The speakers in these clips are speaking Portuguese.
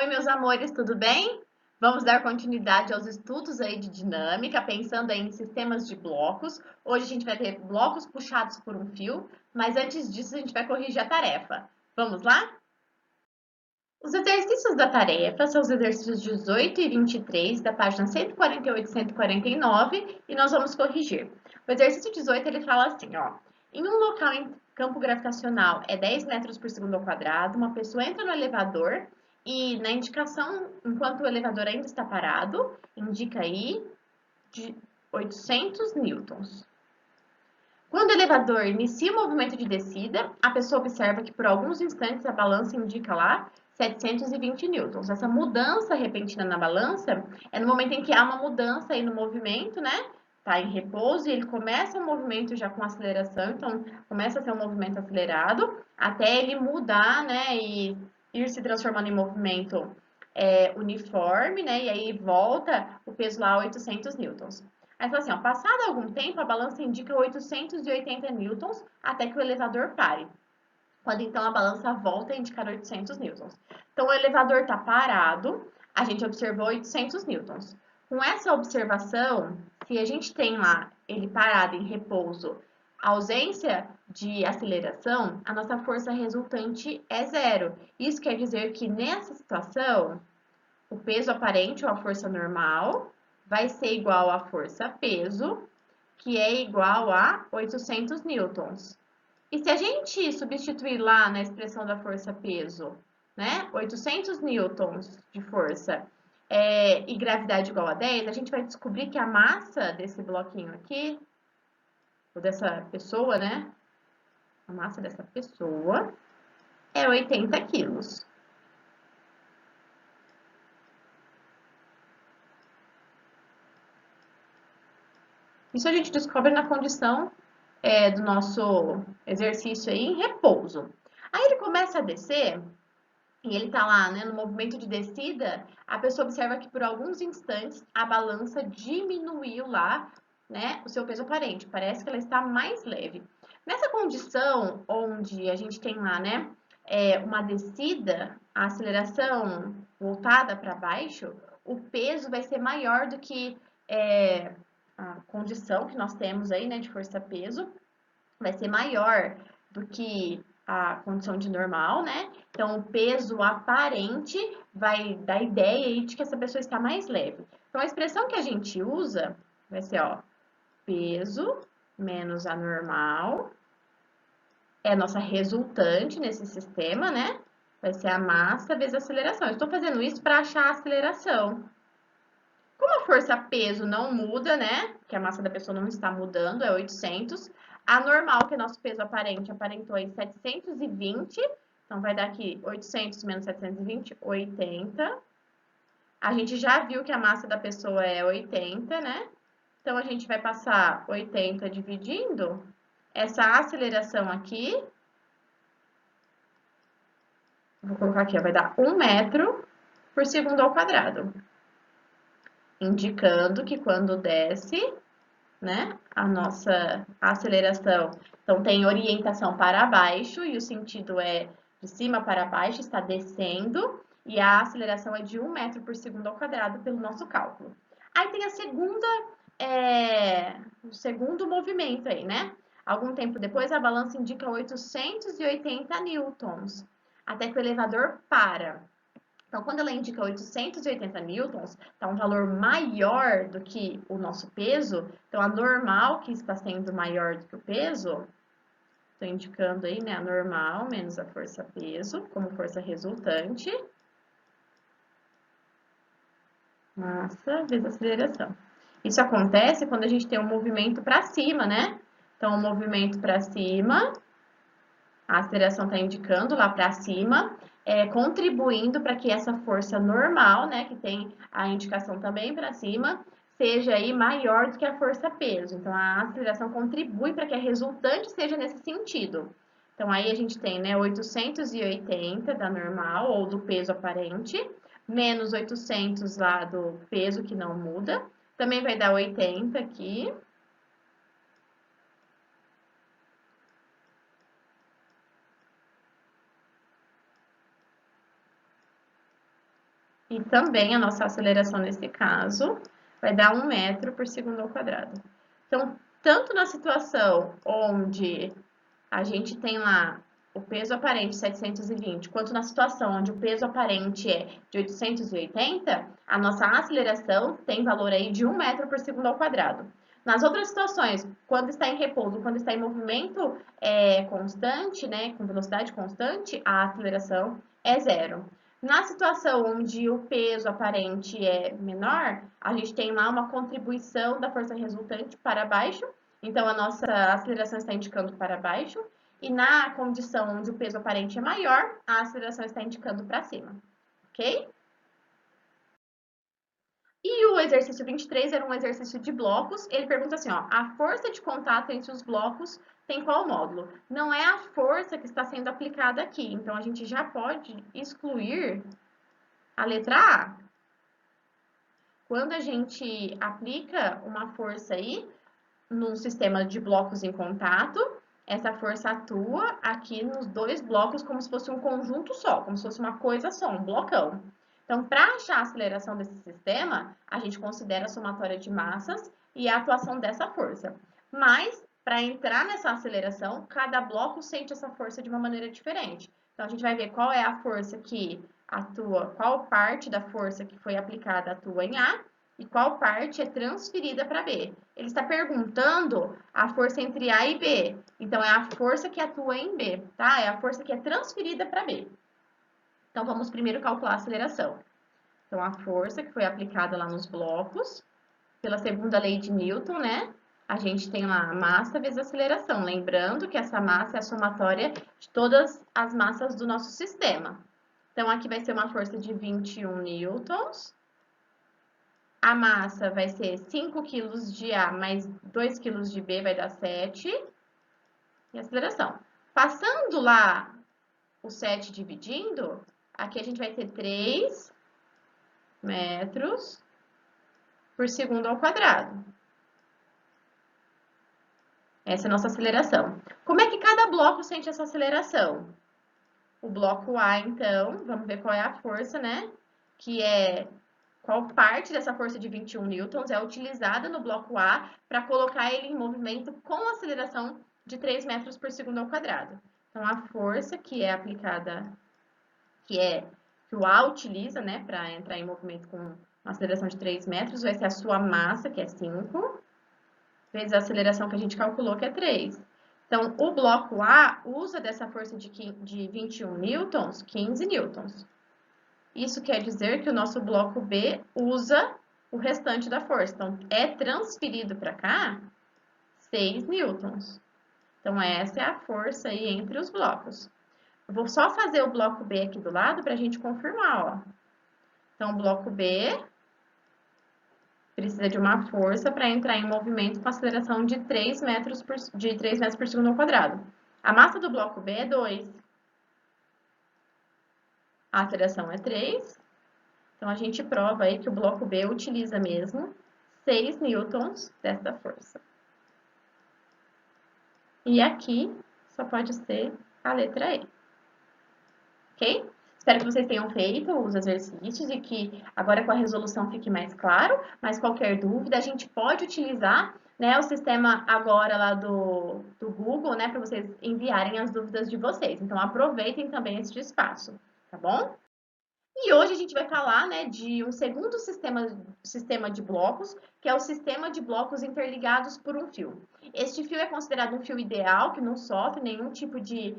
Oi, meus amores, tudo bem? Vamos dar continuidade aos estudos aí de dinâmica, pensando aí em sistemas de blocos. Hoje a gente vai ter blocos puxados por um fio, mas antes disso a gente vai corrigir a tarefa. Vamos lá? Os exercícios da tarefa são os exercícios 18 e 23 da página 148 e 149 e nós vamos corrigir. O exercício 18 ele fala assim, ó. Em um local em campo gravitacional é 10 metros por segundo ao quadrado, uma pessoa entra no elevador e na indicação, enquanto o elevador ainda está parado, indica aí de 800 newtons. Quando o elevador inicia o movimento de descida, a pessoa observa que por alguns instantes a balança indica lá 720 newtons. Essa mudança repentina na balança é no momento em que há uma mudança aí no movimento, né? Tá em repouso e ele começa o movimento já com aceleração, então começa a ser um movimento acelerado até ele mudar, né? E ir se transformando em movimento uniforme, né? E aí volta o peso lá a 800 newtons. Aí fala assim, ó, passado algum tempo, a balança indica 880 newtons até que o elevador pare. Quando então a balança volta a indicar 800 newtons. Então o elevador está parado, a gente observou 800 newtons. Com essa observação, se a gente tem lá ele parado em repouso, ausência de aceleração, a nossa força resultante é zero. Isso quer dizer que nessa situação, o peso aparente ou a força normal vai ser igual à força peso, que é igual a 800 newtons. E se a gente substituir lá na expressão da força peso, né, 800 newtons de força e gravidade igual a 10, a gente vai descobrir que a massa desse bloquinho aqui, ou dessa pessoa, né, a massa dessa pessoa é 80 quilos. Isso a gente descobre na condição do nosso exercício aí em repouso. Aí ele começa a descer e ele tá lá, né, no movimento de descida, a pessoa observa que por alguns instantes a balança diminuiu lá, né, o seu peso aparente. Parece que ela está mais leve. Nessa condição onde a gente tem lá, né, uma descida, a aceleração voltada para baixo, o peso vai ser maior do que a condição que nós temos aí, né, de força-peso, vai ser maior do que a condição de normal, né? Então, o peso aparente vai dar ideia aí de que essa pessoa está mais leve. Então, a expressão que a gente usa vai ser, ó, peso menos a normal é a nossa resultante nesse sistema, né? Vai ser a massa vezes a aceleração. Eu estou fazendo isso para achar a aceleração. Como a força-peso não muda, né? Que a massa da pessoa não está mudando, é 800. A normal, que é nosso peso aparente, aparentou aí 720. Então, vai dar aqui 800 menos 720, 80. A gente já viu que a massa da pessoa é 80, né? Então, a gente vai passar 80 dividindo essa aceleração aqui. Vou colocar aqui, ó, vai dar 1 metro por segundo ao quadrado. Indicando que quando desce, né, a nossa aceleração, então tem orientação para baixo e o sentido é de cima para baixo, está descendo, e a aceleração é de 1 metro por segundo ao quadrado pelo nosso cálculo. Aí tem a o segundo movimento aí, né? Algum tempo depois, a balança indica 880 newtons, até que o elevador para. Então, quando ela indica 880 newtons, está um valor maior do que o nosso peso. Então, a normal, que está sendo maior do que o peso, estou indicando aí, né, a normal menos a força-peso, como força resultante. Massa vezes aceleração. Isso acontece quando a gente tem um movimento para cima, né? Então, o movimento para cima, a aceleração está indicando lá para cima, contribuindo para que essa força normal, né, que tem a indicação também para cima, seja aí maior do que a força peso. Então, a aceleração contribui para que a resultante seja nesse sentido. Então, aí a gente tem, né, 880 da normal, ou do peso aparente, menos 800 lá do peso que não muda. Também vai dar 80 aqui. E também a nossa aceleração nesse caso vai dar 1 metro por segundo ao quadrado. Então, tanto na situação onde a gente tem lá o peso aparente 720, quanto na situação onde o peso aparente é de 880, a nossa aceleração tem valor aí de 1 metro por segundo ao quadrado. Nas outras situações, quando está em repouso, quando está em movimento constante, né, com velocidade constante, a aceleração é zero. Na situação onde o peso aparente é menor, a gente tem lá uma contribuição da força resultante para baixo, então a nossa aceleração está indicando para baixo, e na condição onde o peso aparente é maior, a aceleração está indicando para cima, ok? E o exercício 23 era um exercício de blocos. Ele pergunta assim, ó, a força de contato entre os blocos tem qual módulo? Não é a força que está sendo aplicada aqui, então a gente já pode excluir a letra A. Quando a gente aplica uma força aí num sistema de blocos em contato, essa força atua aqui nos dois blocos como se fosse um conjunto só, como se fosse uma coisa só, um blocão. Então, para achar a aceleração desse sistema, a gente considera a somatória de massas e a atuação dessa força. Mas, para entrar nessa aceleração, cada bloco sente essa força de uma maneira diferente. Então, a gente vai ver qual é a força que atua, qual parte da força que foi aplicada atua em A e qual parte é transferida para B. Ele está perguntando a força entre A e B. Então, é a força que atua em B, tá? É a força que é transferida para B. Então, vamos primeiro calcular a aceleração. Então, a força que foi aplicada lá nos blocos, pela segunda lei de Newton, né? A gente tem lá a massa vezes a aceleração. Lembrando que essa massa é a somatória de todas as massas do nosso sistema. Então, aqui vai ser uma força de 21 newtons. A massa vai ser 5 kg de A mais 2 kg de B, vai dar 7. E a aceleração. Passando lá o 7 dividindo, aqui a gente vai ter 3 metros por segundo ao quadrado. Essa é a nossa aceleração. Como é que cada bloco sente essa aceleração? O bloco A, então, vamos ver qual é a força, né? Que é qual parte dessa força de 21 newtons é utilizada no bloco A para colocar ele em movimento com aceleração de 3 metros por segundo ao quadrado. Então, a força que é aplicada, que o A utiliza, né, para entrar em movimento com uma aceleração de 3 metros, vai ser a sua massa, que é 5, vezes a aceleração que a gente calculou, que é 3. Então, o bloco A usa dessa força de 21 newtons, 15 newtons. Isso quer dizer que o nosso bloco B usa o restante da força. Então, é transferido para cá 6 newtons. Então, essa é a força aí entre os blocos. Eu vou só fazer o bloco B aqui do lado para a gente confirmar, ó. Então, o bloco B precisa de uma força para entrar em movimento com aceleração de 3 metros por segundo ao quadrado. A massa do bloco B é 2. A aceleração é 3. Então, a gente prova aí que o bloco B utiliza mesmo 6 newtons dessa força. E aqui só pode ser a letra E. Ok? Espero que vocês tenham feito os exercícios e que agora com a resolução fique mais claro, mas qualquer dúvida a gente pode utilizar, né, o sistema agora lá do Google, né, para vocês enviarem as dúvidas de vocês. Então, aproveitem também este espaço, tá bom? E hoje a gente vai falar, né, de um segundo sistema de blocos, que é o sistema de blocos interligados por um fio. Este fio é considerado um fio ideal, que não sofre nenhum tipo de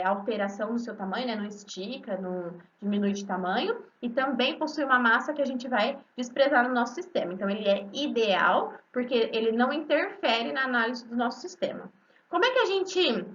alteração no seu tamanho, né, não estica, não diminui de tamanho, e também possui uma massa que a gente vai desprezar no nosso sistema. Então, ele é ideal, porque ele não interfere na análise do nosso sistema. Como é que a gente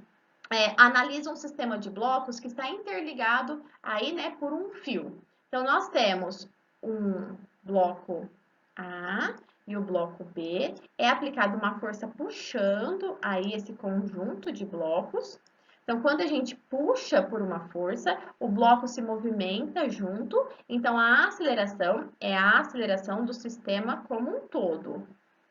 analisa um sistema de blocos que está interligado aí, né, por um fio? Então, nós temos um bloco A e o bloco B, é aplicada uma força puxando aí esse conjunto de blocos. Então, quando a gente puxa por uma força, o bloco se movimenta junto, então a aceleração é a aceleração do sistema como um todo,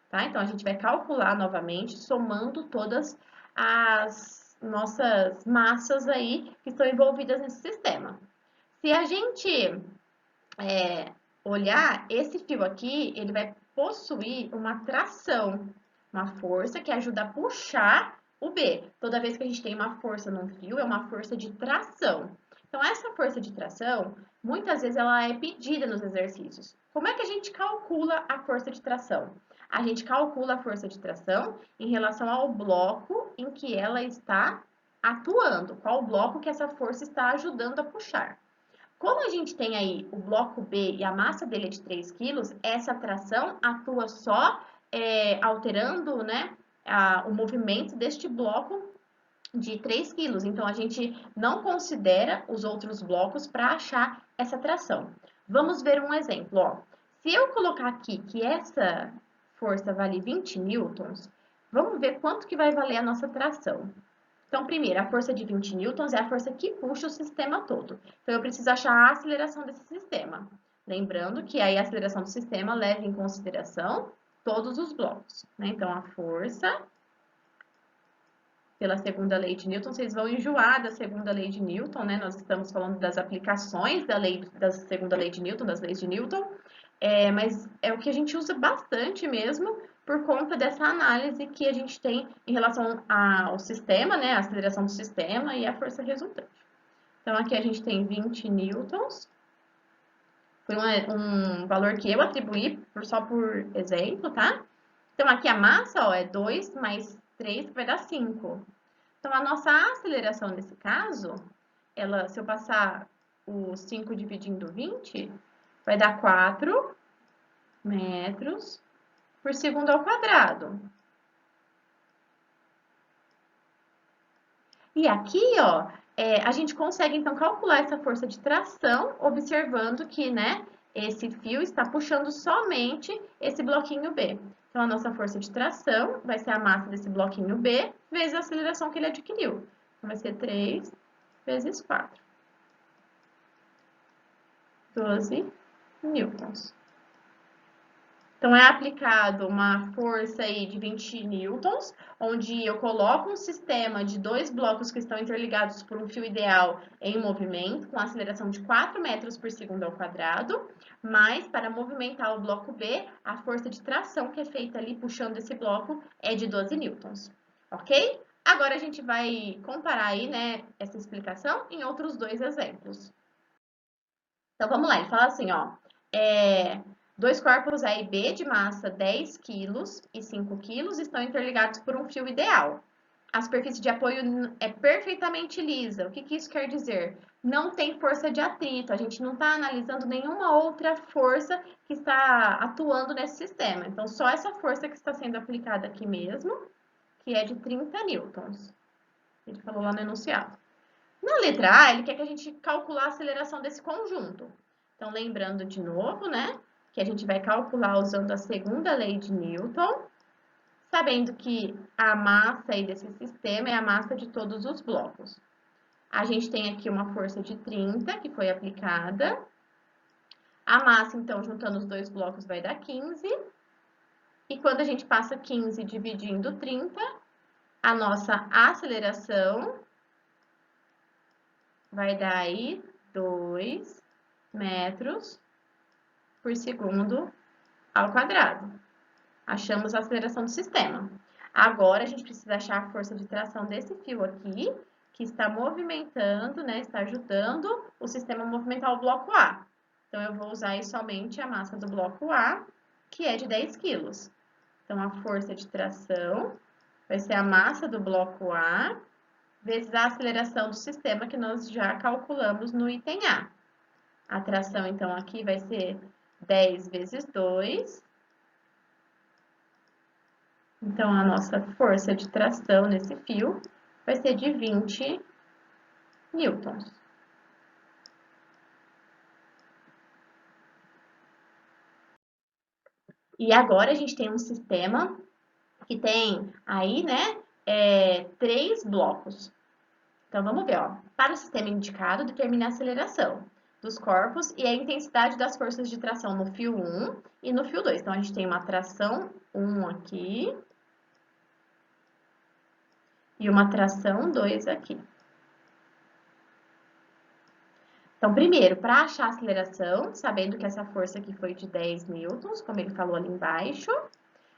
tá? Então, a gente vai calcular novamente, somando todas as nossas massas aí que estão envolvidas nesse sistema. Se a gente olhar, esse fio aqui, ele vai possuir uma tração, uma força que ajuda a puxar o B. Toda vez que a gente tem uma força num fio, é uma força de tração. Então, essa força de tração, muitas vezes ela é pedida nos exercícios. Como é que a gente calcula a força de tração? A gente calcula a força de tração em relação ao bloco em que ela está atuando, qual bloco que essa força está ajudando a puxar. Como a gente tem aí o bloco B e a massa dele é de 3 quilos, essa tração atua só alterando, né, o movimento deste bloco de 3 quilos. Então, a gente não considera os outros blocos para achar essa tração. Vamos ver um exemplo. Ó. Se eu colocar aqui que essa força vale 20 newtons, vamos ver quanto que vai valer a nossa tração. Então, primeiro, a força de 20 newtons é a força que puxa o sistema todo. Então, eu preciso achar a aceleração desse sistema. Lembrando que aí a aceleração do sistema leva em consideração todos os blocos. Né? Então, a força pela segunda lei de Newton, vocês vão enjoar da segunda lei de Newton, né? Nós estamos falando das aplicações da segunda lei de Newton, das leis de Newton, mas é o que a gente usa bastante mesmo por conta dessa análise que a gente tem em relação ao sistema, né? A aceleração do sistema e a força resultante. Então, aqui a gente tem 20 newtons, foi um valor que eu atribuí só por exemplo, tá? Então, aqui a massa, ó, é 2 mais 3, que vai dar 5. Então, a nossa aceleração nesse caso, se eu passar o 5 dividindo 20, vai dar 4 metros por segundo ao quadrado. E aqui, ó, a gente consegue, então, calcular essa força de tração, observando que, né, esse fio está puxando somente esse bloquinho B. Então, a nossa força de tração vai ser a massa desse bloquinho B, vezes a aceleração que ele adquiriu. Então, vai ser 3 vezes 4. 12 newtons. Então, é aplicado uma força aí de 20 newtons, onde eu coloco um sistema de 2 blocos que estão interligados por um fio ideal em movimento, com aceleração de 4 metros por segundo ao quadrado, mas para movimentar o bloco B, a força de tração que é feita ali puxando esse bloco é de 12 newtons, ok? Agora, a gente vai comparar aí, né, essa explicação em outros 2 exemplos. Então, vamos lá, ele fala assim, ó, dois corpos A e B de massa 10 kg e 5 kg estão interligados por um fio ideal. A superfície de apoio é perfeitamente lisa. O que isso quer dizer? Não tem força de atrito. A gente não está analisando nenhuma outra força que está atuando nesse sistema. Então, só essa força que está sendo aplicada aqui mesmo, que é de 30 newtons. Ele falou lá no enunciado. Na letra A, ele quer que a gente calcular a aceleração desse conjunto. Então, lembrando de novo, né, que a gente vai calcular usando a segunda lei de Newton, sabendo que a massa aí desse sistema é a massa de todos os blocos. A gente tem aqui uma força de 30 que foi aplicada. A massa, então, juntando os dois blocos, vai dar 15. E quando a gente passa 15 dividindo 30, a nossa aceleração vai dar aí 2 metros por segundo ao quadrado. Achamos a aceleração do sistema. Agora, a gente precisa achar a força de tração desse fio aqui, que está movimentando, né, está ajudando o sistema a movimentar o bloco A. Então, eu vou usar aí somente a massa do bloco A, que é de 10 quilos. Então, a força de tração vai ser a massa do bloco A vezes a aceleração do sistema que nós já calculamos no item A. A tração, então, aqui vai ser 10 vezes 2. Então, a nossa força de tração nesse fio vai ser de 20 newtons. E agora, a gente tem um sistema que tem aí, né, 3 blocos. Então, vamos ver, ó. Para o sistema indicado, determine a aceleração dos corpos e a intensidade das forças de tração no fio 1 e no fio 2. Então, a gente tem uma tração 1 aqui e uma tração 2 aqui. Então, primeiro, para achar a aceleração, sabendo que essa força aqui foi de 10 newtons, como ele falou ali embaixo,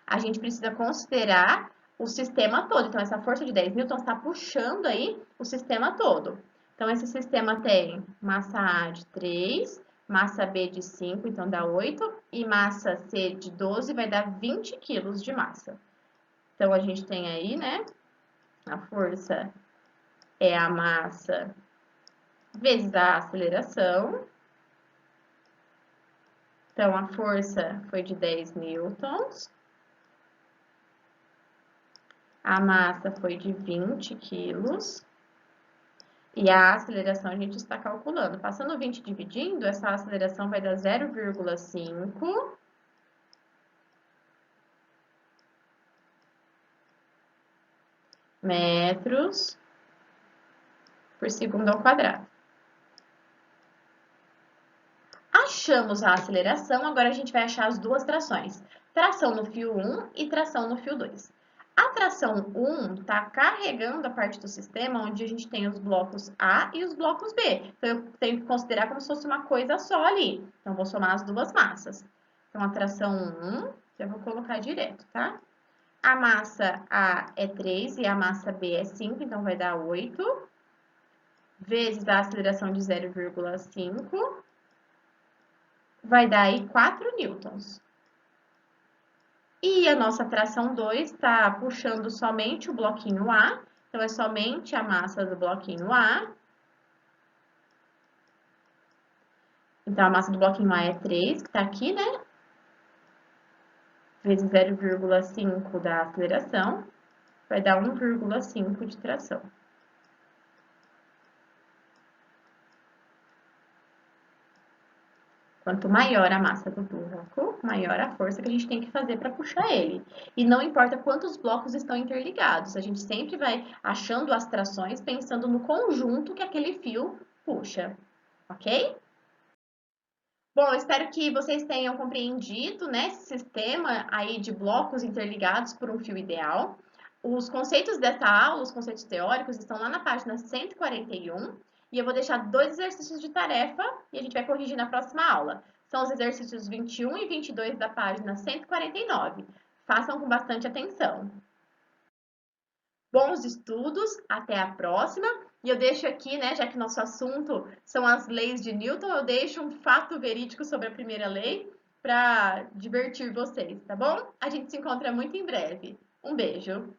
a gente precisa considerar o sistema todo. Então, essa força de 10 newtons está puxando aí o sistema todo. Então, esse sistema tem massa A de 3, massa B de 5, então dá 8, e massa C de 12 vai dar 20 quilos de massa. Então, a gente tem aí, né, a força é a massa vezes a aceleração. Então, a força foi de 10 newtons. A massa foi de 20 quilos. E a aceleração a gente está calculando. Passando 20 dividindo, essa aceleração vai dar 0,5 metros por segundo ao quadrado. Achamos a aceleração, agora a gente vai achar as duas trações. Tração no fio 1 e tração no fio 2. A tração 1 está carregando a parte do sistema onde a gente tem os blocos A e os blocos B. Então, eu tenho que considerar como se fosse uma coisa só ali. Então, vou somar as duas massas. Então, a tração 1, já vou colocar direto, tá? A massa A é 3 e a massa B é 5, então vai dar 8. Vezes a aceleração de 0,5. Vai dar aí 4 newtons. E a nossa tração 2 está puxando somente o bloquinho A, então é somente a massa do bloquinho A. Então, a massa do bloquinho A é 3, que está aqui, né? Vezes 0,5 da aceleração, vai dar 1,5 de tração. Quanto maior a massa do bloco, maior a força que a gente tem que fazer para puxar ele. E não importa quantos blocos estão interligados, a gente sempre vai achando as trações pensando no conjunto que aquele fio puxa, ok? Bom, espero que vocês tenham compreendido, né, esse sistema aí de blocos interligados por um fio ideal. Os conceitos dessa aula, os conceitos teóricos, estão lá na página 141. E eu vou deixar dois exercícios de tarefa e a gente vai corrigir na próxima aula. São os exercícios 21 e 22 da página 149. Façam com bastante atenção. Bons estudos, até a próxima. E eu deixo aqui, né, já que nosso assunto são as leis de Newton, eu deixo um fato verídico sobre a primeira lei para divertir vocês, tá bom? A gente se encontra muito em breve. Um beijo!